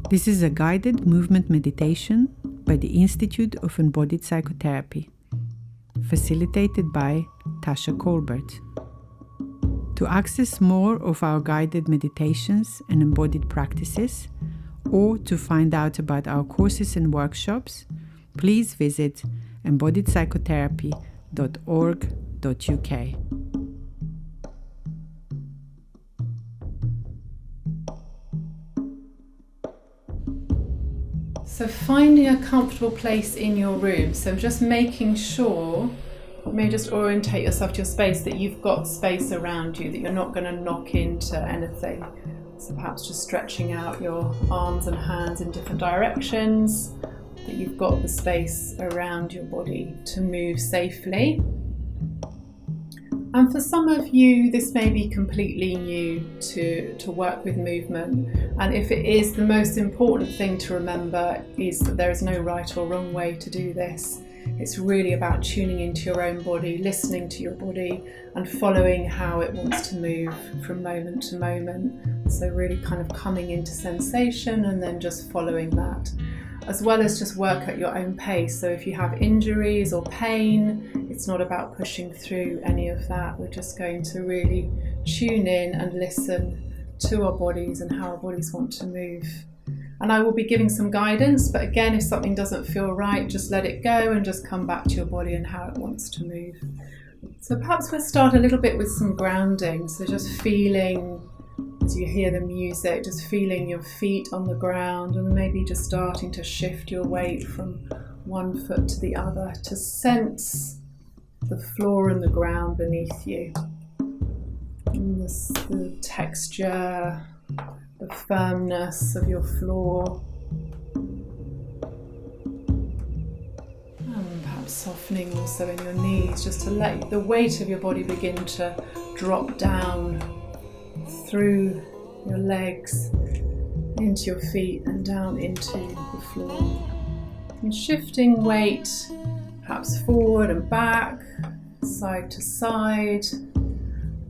This is a guided movement meditation by the Institute of Embodied Psychotherapy, facilitated by Tasha Colbert. To access more of our guided meditations and embodied practices, or to find out about our courses and workshops, please visit embodiedpsychotherapy.org.uk. So finding a comfortable place in your room. So just making sure, you may just orientate yourself to your space, that you've got space around you, that you're not going to knock into anything. So perhaps just stretching out your arms and hands in different directions, that you've got the space around your body to move safely. And for some of you, this may be completely new to work with movement. And if it is, the most important thing to remember is that there is no right or wrong way to do this. It's really about tuning into your own body, listening to your body, and following how it wants to move from moment to moment. So really kind of coming into sensation and then just following that, as well as just work at your own pace. So if you have injuries or pain, it's not about pushing through any of that. We're just going to really tune in and listen to our bodies and how our bodies want to move. And I will be giving some guidance, but again, if something doesn't feel right, just let it go and just come back to your body and how it wants to move. So perhaps we'll start a little bit with some grounding. So just feeling, as you hear the music, just feeling your feet on the ground, and maybe just starting to shift your weight from one foot to the other to sense the floor and the ground beneath you. And the texture, the firmness of your floor. And perhaps softening also in your knees, just to let the weight of your body begin to drop down through your legs, into your feet and down into the floor. And shifting weight, perhaps forward and back, side to side,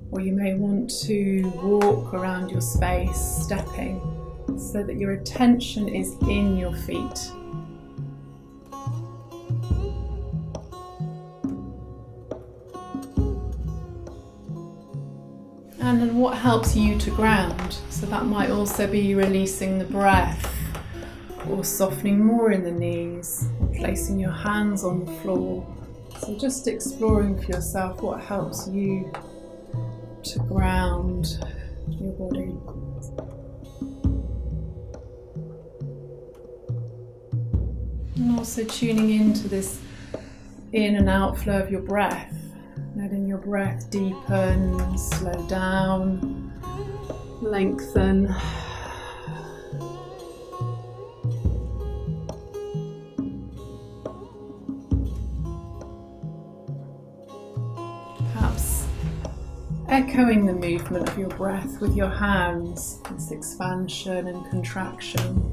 or you may want to walk around your space, stepping, so that your attention is in your feet. And then what helps you to ground? So that might also be releasing the breath, or softening more in the knees, or placing your hands on the floor. So just exploring for yourself what helps you to ground your body. And also tuning into this in and out flow of your breath, letting your breath deepen, slow down, lengthen. Echoing the movement of your breath with your hands, this expansion and contraction.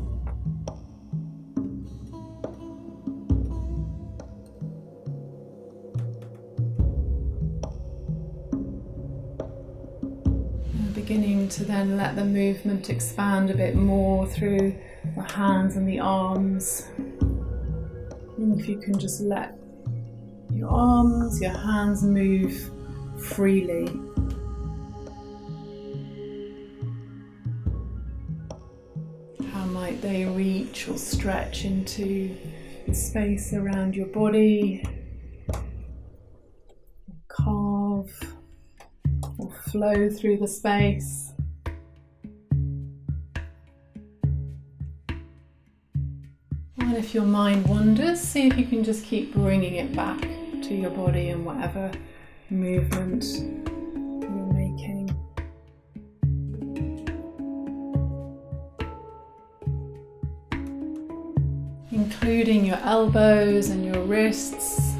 And beginning to then let the movement expand a bit more through the hands and the arms. And if you can just let your arms, your hands move freely. Might they reach or stretch into the space around your body, carve or flow through the space. And if your mind wanders, see if you can just keep bringing it back to your body in whatever movement you're making. Including your elbows and your wrists.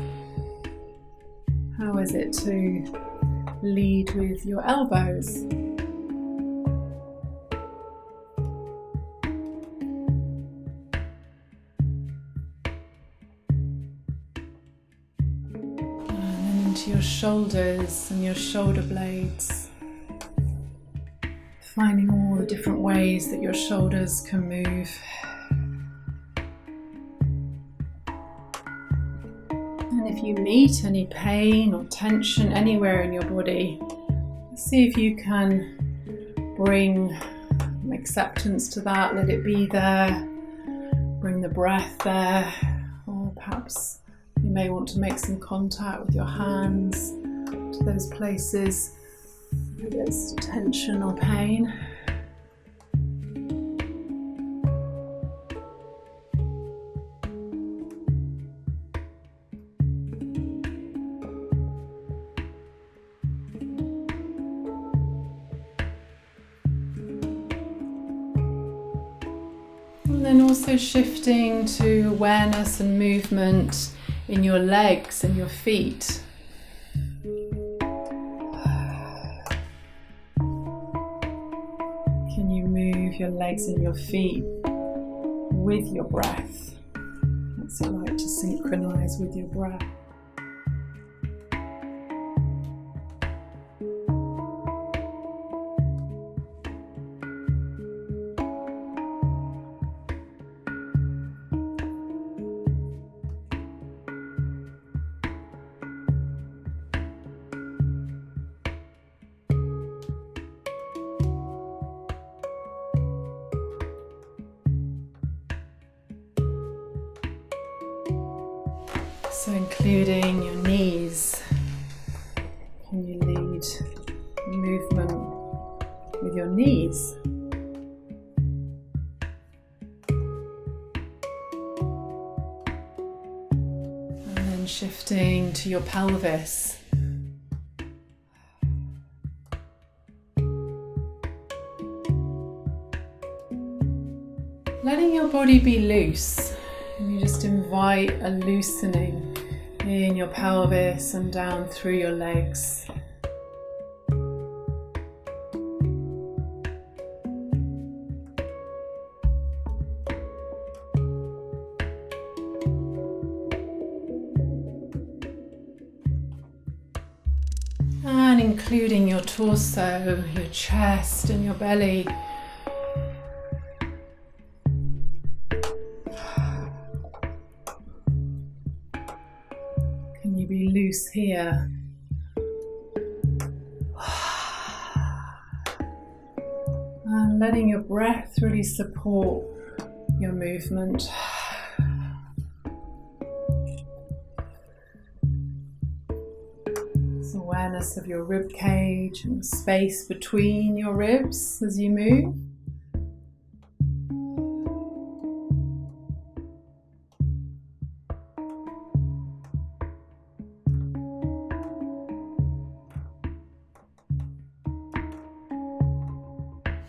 How is it to lead with your elbows? And then into your shoulders and your shoulder blades. Finding all the different ways that your shoulders can move. And if you meet any pain or tension anywhere in your body, see if you can bring acceptance to that, let it be there. Bring the breath there, or perhaps you may want to make some contact with your hands to those places where there's tension or pain. And then also shifting to awareness and movement in your legs and your feet. Can you move your legs and your feet with your breath? What's it like to synchronize with your breath? So including your knees, can you lead movement with your knees? And then shifting to your pelvis. Letting your body be loose. And you just invite a loosening in your pelvis and down through your legs. And including your torso, your chest and your belly. Be loose here. And letting your breath really support your movement. This awareness of your rib cage and space between your ribs as you move.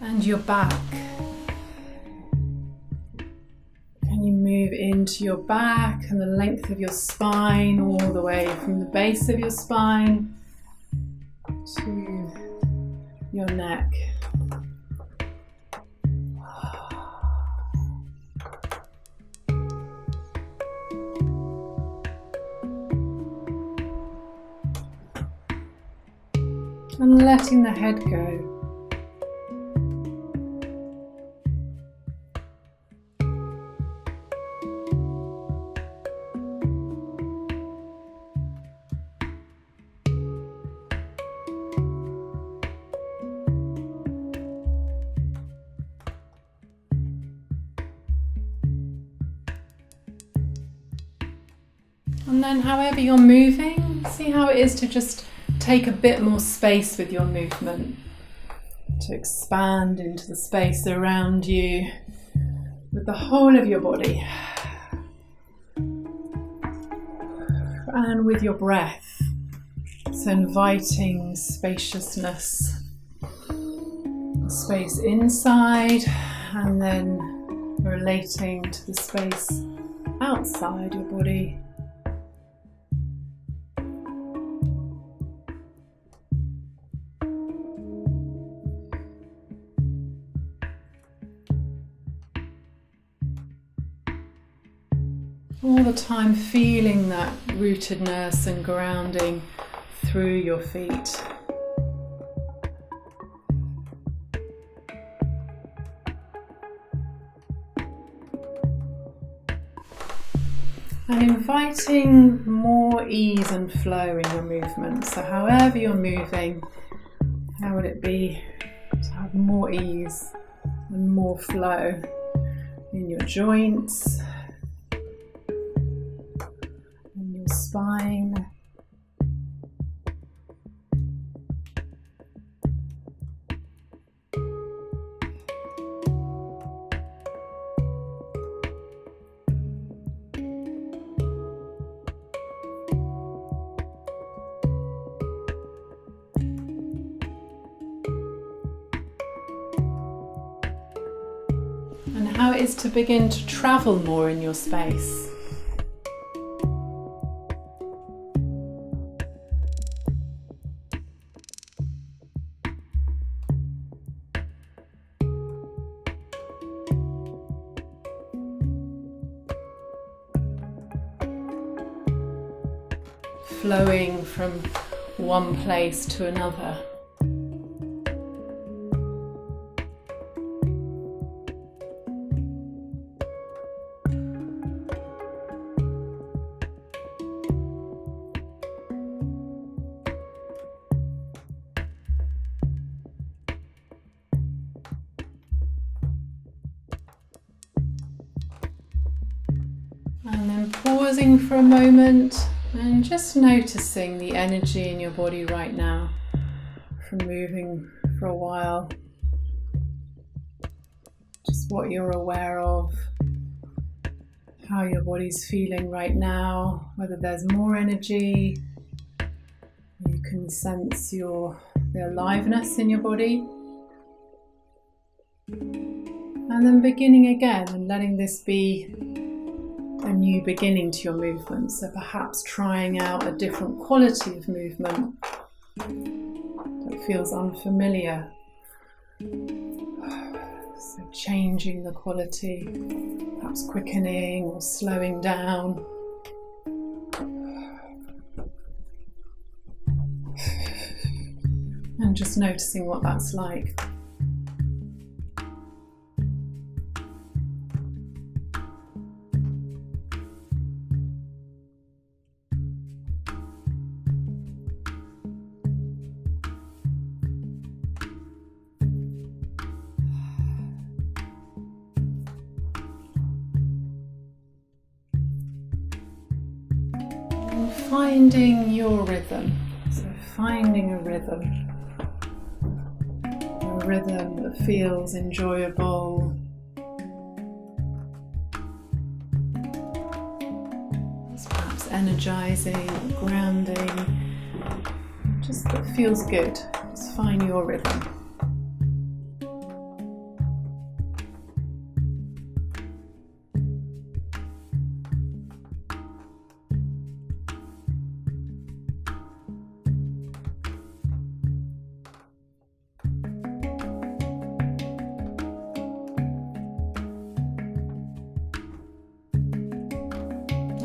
And your back. Can you move into your back and the length of your spine all the way from the base of your spine to your neck. And letting the head go. And then however you're moving, see how it is to just take a bit more space with your movement, to expand into the space around you with the whole of your body and with your breath. So inviting spaciousness, space inside, and then relating to the space outside your body. All the time feeling that rootedness and grounding through your feet. And inviting more ease and flow in your movement. So however you're moving, how would it be to have more ease and more flow in your joints, in your spine? And how it is to begin to travel more in your space. Flowing from one place to another. And then pausing for a moment and just noticing the energy in your body right now from moving for a while. Just what you're aware of, how your body's feeling right now, whether there's more energy. You can sense the aliveness in your body. And then beginning again and letting this be a new beginning to your movement. So perhaps trying out a different quality of movement that feels unfamiliar. So changing the quality, perhaps quickening or slowing down. And just noticing what that's like. Finding your rhythm, so finding a rhythm that feels enjoyable, it's perhaps energizing, grounding, just that feels good. Just find your rhythm.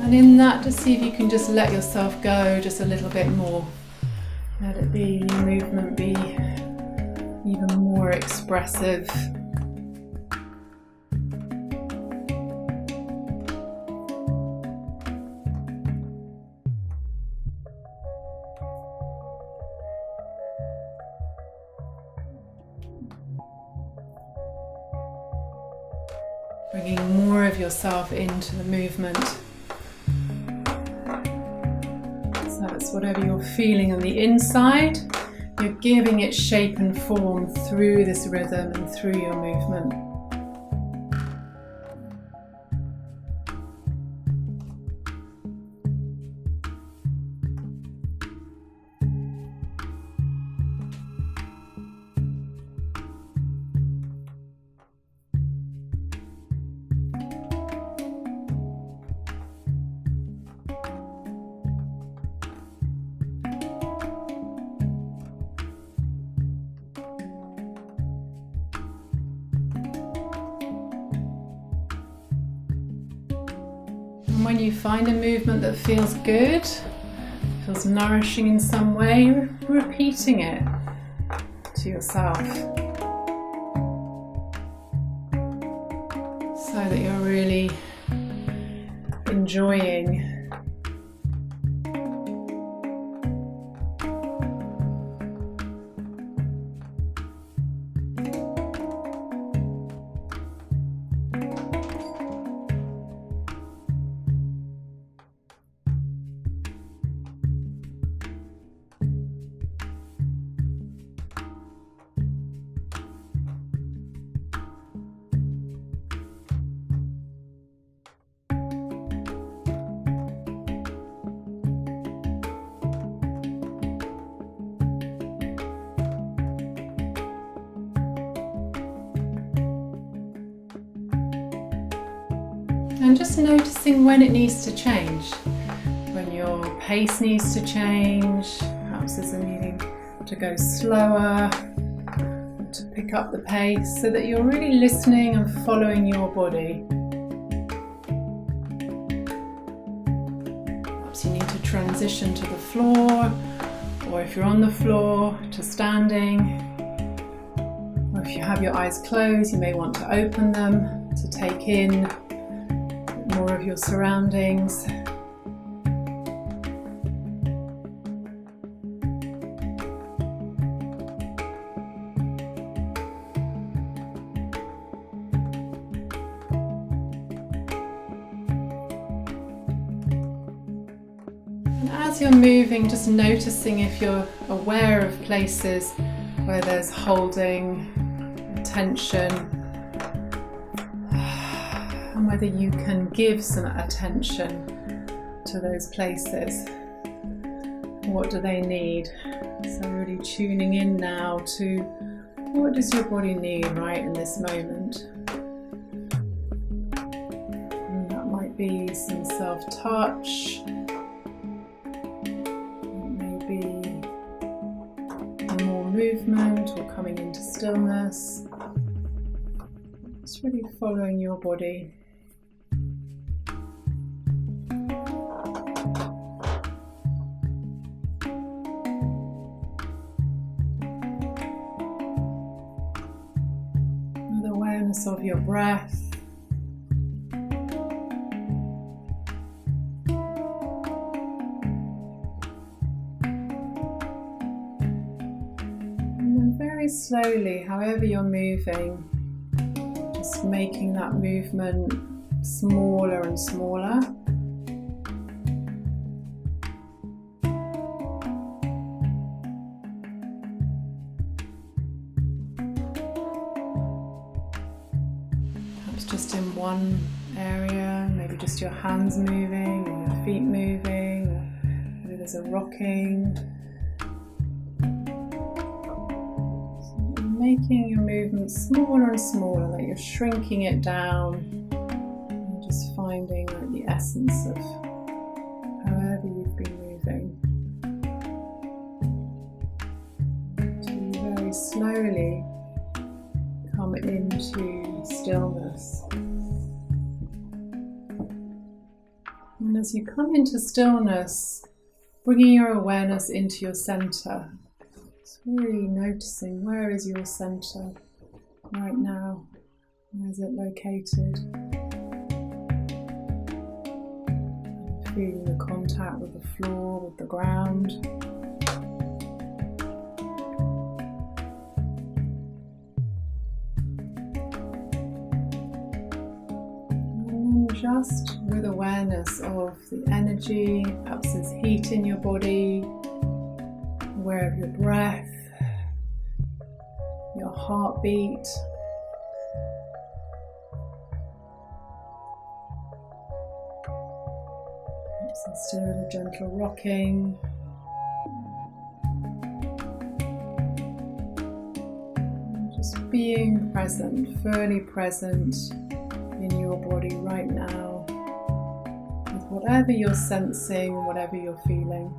And in that, just see if you can just let yourself go just a little bit more. Let it be, your movement be even more expressive. Bringing more of yourself into the movement. So it's whatever you're feeling on the inside, you're giving it shape and form through this rhythm and through your movement. And when you find a movement that feels good, feels nourishing in some way, repeating it to yourself so that you're really enjoying. And just noticing when it needs to change, when your pace needs to change, perhaps there's a needing to go slower, to pick up the pace, so that you're really listening and following your body. Perhaps you need to transition to the floor, or if you're on the floor, to standing. Or if you have your eyes closed, you may want to open them to take in more of your surroundings. And as you're moving, just noticing if you're aware of places where there's holding, tension, and whether you can give some attention to those places. What do they need? So really tuning in now to what does your body need right in this moment. And that might be some self-touch, maybe more movement or coming into stillness. Just really following your body. Of your breath. And then very slowly, however you're moving, just making that movement smaller and smaller. Just in one area, maybe just your hands moving or your feet moving, or maybe there's a rocking. So making your movement smaller and smaller, like you're shrinking it down, and just finding like the essence of however you've been moving. Until you very slowly come into stillness. And as you come into stillness, bringing your awareness into your center. It's really noticing, where is your center right now? Where is it located? Feeling the contact with the floor, with the ground. Just with awareness of the energy, perhaps there's heat in your body, aware of your breath, your heartbeat. Perhaps there's still a gentle rocking. Just being present, fully present in your body right now, with whatever you're sensing, whatever you're feeling.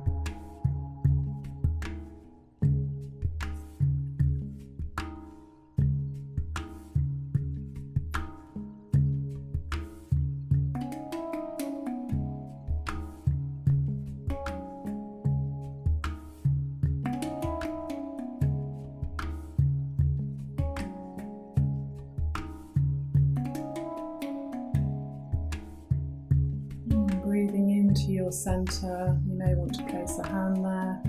your centre. You may want to place a hand there.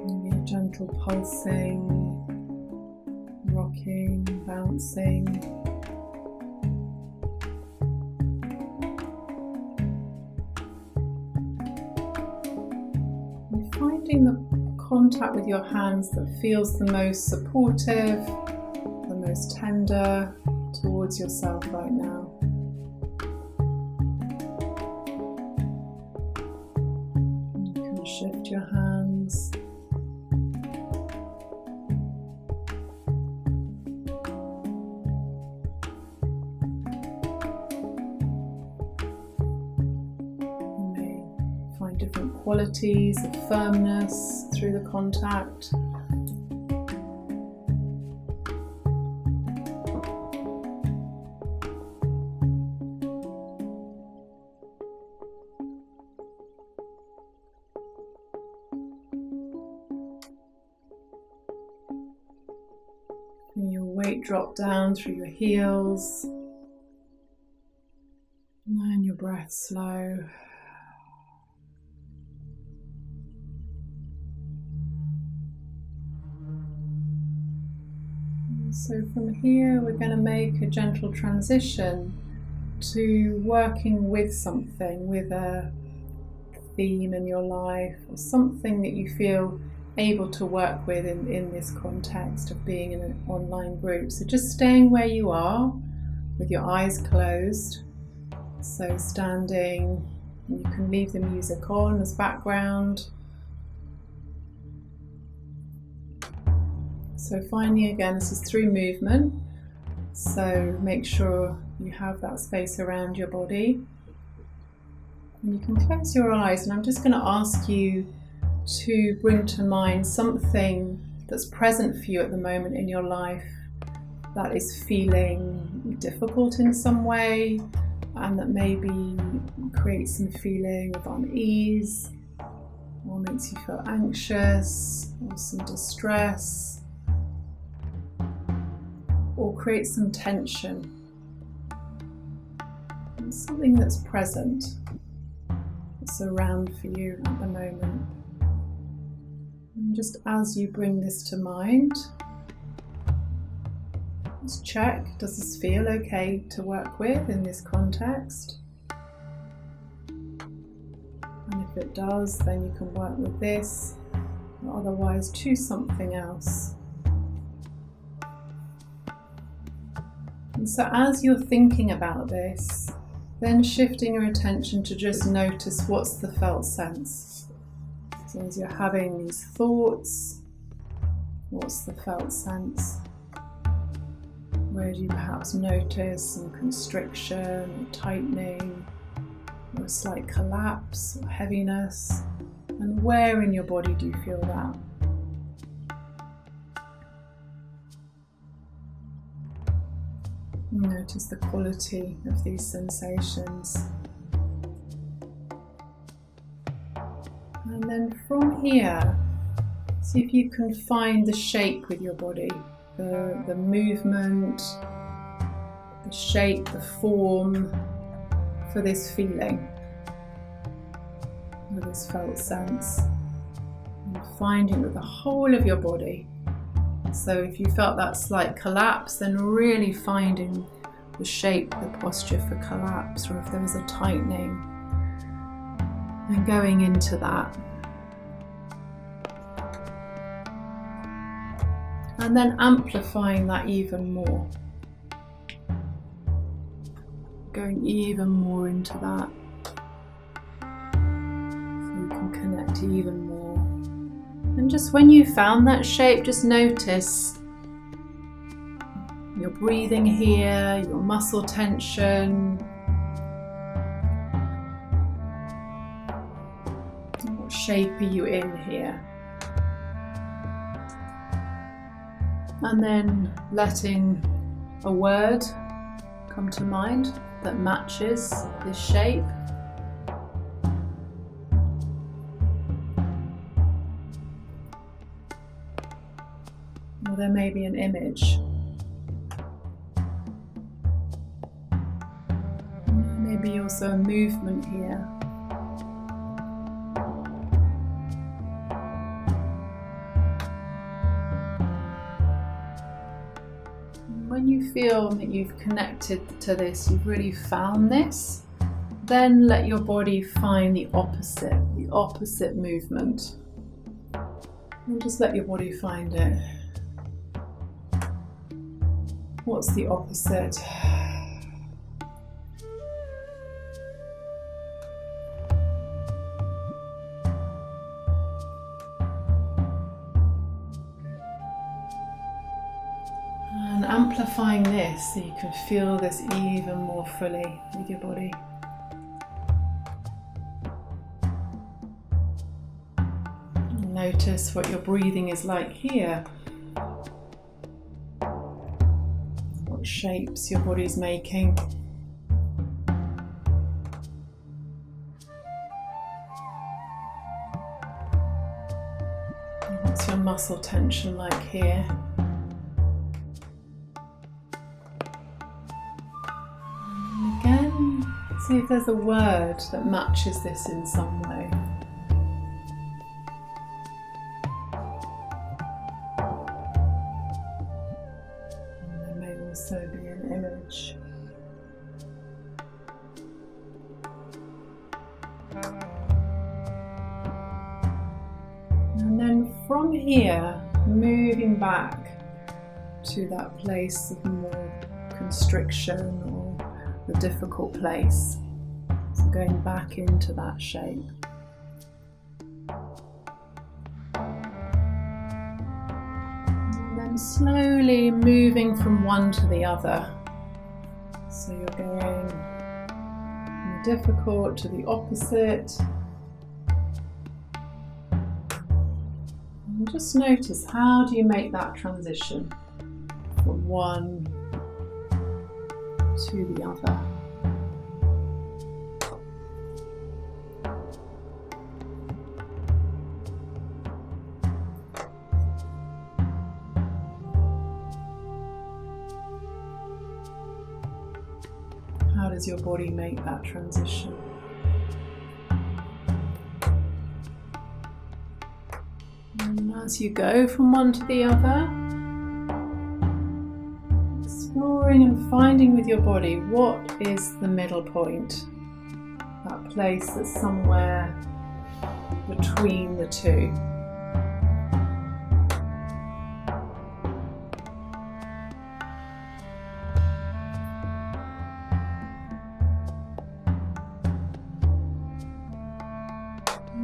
Maybe a gentle pulsing, rocking, bouncing. Finding the contact with your hands that feels the most supportive, the most tender towards yourself right now. You can shift your hands. Different qualities of firmness through the contact. And your weight drop down through your heels. And your breath slow. So from here we're going to make a gentle transition to working with something, with a theme in your life or something that you feel able to work with in this context of being in an online group. So just staying where you are with your eyes closed. So standing, you can leave the music on as background. So finding again, this is through movement, so make sure you have that space around your body. And you can close your eyes, and I'm just going to ask you to bring to mind something that's present for you at the moment in your life that is feeling difficult in some way, and that maybe creates some feeling of unease, or makes you feel anxious, or some distress, or create some tension. And something that's present, that's around for you at the moment. And just as you bring this to mind, just check, does this feel okay to work with in this context? And if it does, then you can work with this, or otherwise choose something else. And so as you're thinking about this, then shifting your attention to just notice what's the felt sense. So as you're having these thoughts, what's the felt sense? Where do you perhaps notice some constriction or tightening, or a slight collapse or heaviness? And where in your body do you feel that? Notice the quality of these sensations. And then from here, see if you can find the shape with your body, the movement, the shape, the form for this feeling, for this felt sense. And find it with the whole of your body. So if you felt that slight collapse, then really finding the shape, the posture for collapse, or if there was a tightening, and going into that. And then amplifying that even more. Going even more into that. So you can connect even more. And just when you found that shape, just notice your breathing here, your muscle tension. What shape are you in here? And then letting a word come to mind that matches this shape. or there may be an image. Maybe also a movement here. When you feel that you've connected to this, you've really found this, then let your body find the opposite movement. And just let your body find it. What's the opposite? And amplifying this so you can feel this even more fully with your body. Notice what your breathing is like here. What shapes your body's making. What's your muscle tension like here? And again, see if there's a word that matches this in some way. Also be an image. And then from here, moving back to that place of more constriction or the difficult place. So going back into that shape. Slowly moving from one to the other. So you're going from the difficult to the opposite. And just notice, how do you make that transition from one to the other? How does your body make that transition? And as you go from one to the other, exploring and finding with your body, what is the middle point? That place that's somewhere between the two.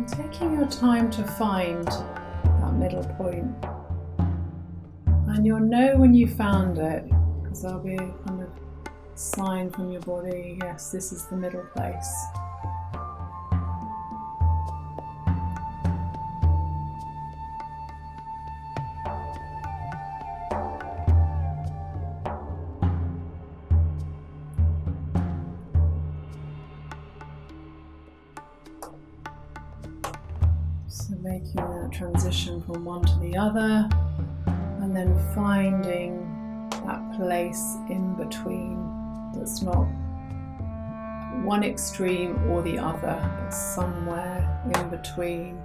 Taking your time to find that middle point, and you'll know when you found it, because there'll be a kind of sign from your body, yes, this is the middle place. So making that transition from one to the other, and then finding that place in between that's not one extreme or the other, but somewhere in between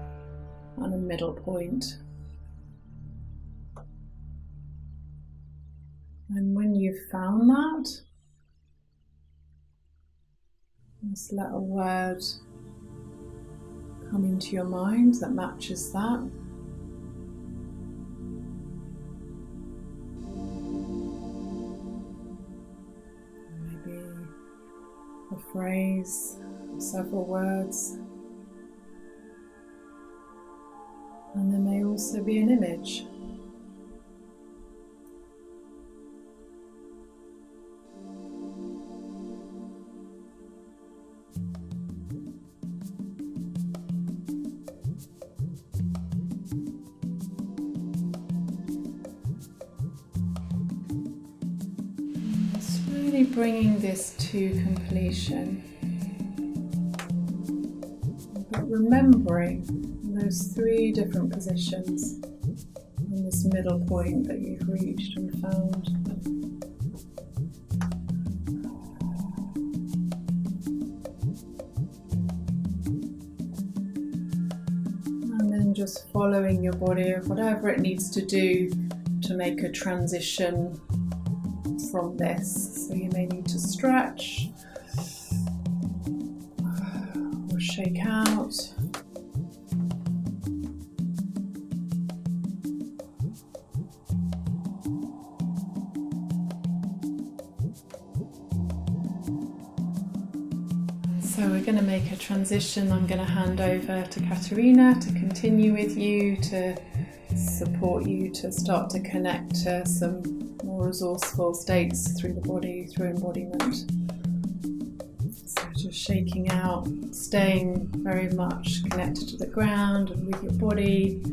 and a middle point. And when you've found that, just let a word come into your mind that matches that. Maybe a phrase, several words. And there may also be an image. Bringing this to completion, but remembering those three different positions in this this middle point that you've reached and found. And then just following your body of whatever it needs to do to make a transition from this. So you may need to stretch or shake out. So we're going to make a transition. I'm going to hand over to Katerina to continue with you, to support you to start to connect to some more resourceful states through the body, through embodiment. So just shaking out, staying very much connected to the ground and with your body,